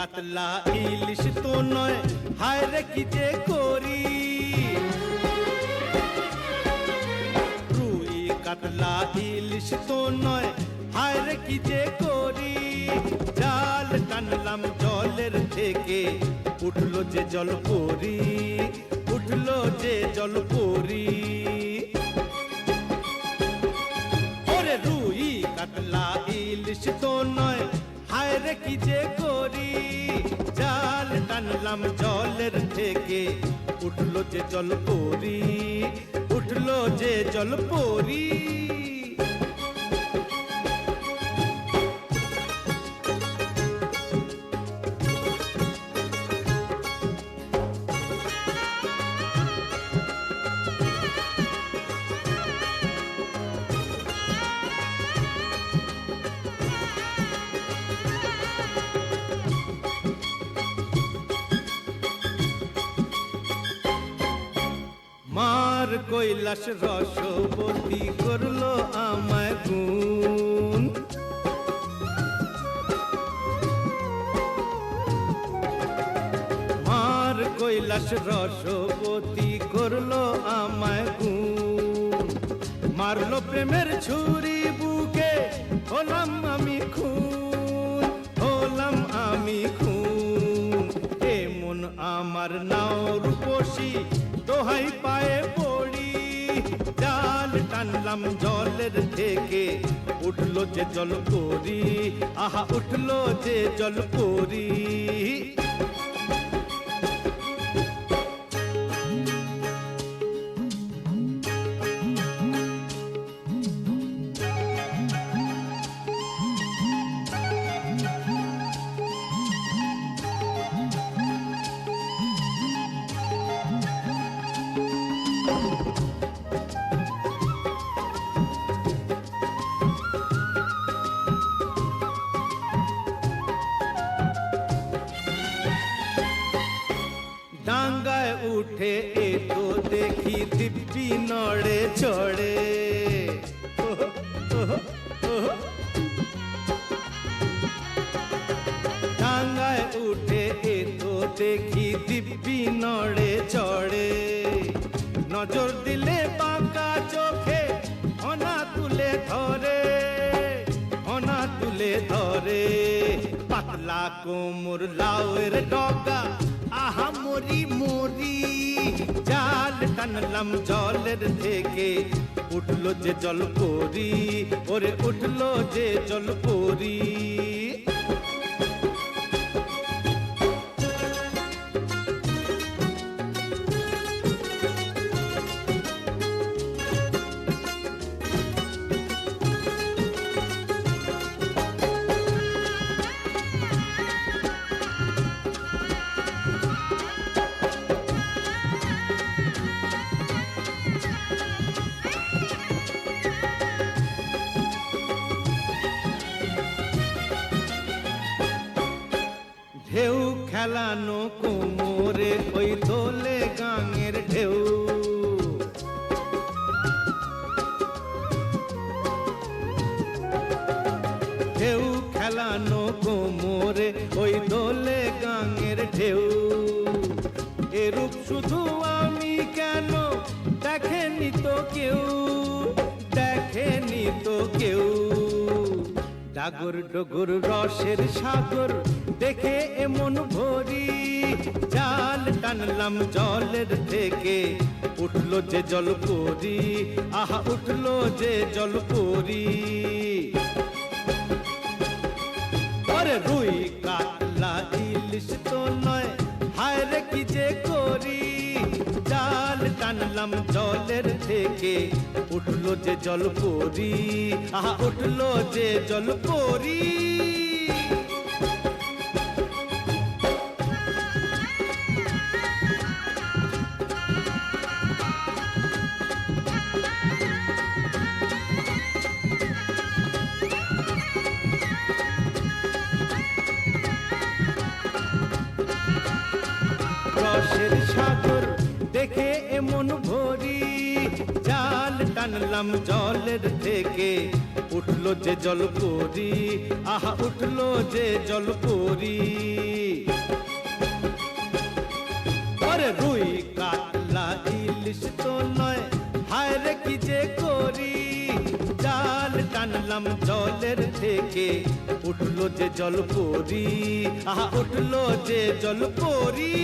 কাতলা ইলিশ তো নয়, হায় রে কি যে করি। রুই কাতলা ইলিশ তো নয়, হায় রে কি যে করি। জাল টানলাম জলের থেকে, উঠলো যে জলপরি, উঠলো যে জলপরি। ওরে রুই কাতলা ইলিশ তো নয়, হায় রে কি যে করি। জাল টানলাম জলের থেকে, উঠলো যে জলপরি, উঠলো যে জলপরি। মার কৈলাস রসবতী করলো আমায় গুণ। মার কৈলাস রসবতী করলো আমায় গুণ। মারলো প্রেমের ছুরি বুকে, হলাম আমি খুন, হলাম আমি খুন। এমন আমার নাও রূপসী, দোহাই পায়ে পড়ি। জাল টানলাম জলের থেকে, উঠলো যে জলপরি, আহা উঠলো যে জলপরি। ডাঙ্গায় উঠে এ তো দেখি দিব্যি নড়ে চড়ে। ডাঙ্গায় উঠে এ তো দেখি দিব্যি নড়ে চড়ে। নজর দিলে বাঁকা চোখে হনা তুলে ধরে, হনা তুলে ধরে। পাতলা কোমর লাউয়ের ডগা, আহা মরি মরি। জাল টানলাম জলের থেকে, উঠলো যে জলপরি, ওরে উঠলো যে জলপরি। ঢেউ খেলানো কোমরে, ওই দোলে গাঙের ঢেউ। ঢেউ খেলানো কোমরে, ওই দোলে গাঙের ঢেউ। এরূপ শুধু আমি কেন, দেখেনি তো কেউ, দেখেনি তো কেউ। ডাগর ডগর রসের সাগর দেখে এমন ভরি। জাল টানলাম জলের থেকে, উঠলো যে জলপরি, আহা উঠলো যে জলপরি। ওরে রুই কাতলা ইলিশ তো নয়, হায় রে কি যে করি। জাল টানলাম জলের থেকে, উঠলো যে জলপরি, আহা উঠলো যে জলপরি। রসের সাগর দেখে এমন ভরি। জাল টানলাম জলের থেকে, উঠলো যে জলপরি, আহা উঠলো যে জলপরি। রুই কাতলা ইলিশ তো নয়, হায় রে কি যে করি। জাল টানলাম জলের থেকে, উঠলো যে জলপরি, আহা উঠলো যে জলপরি।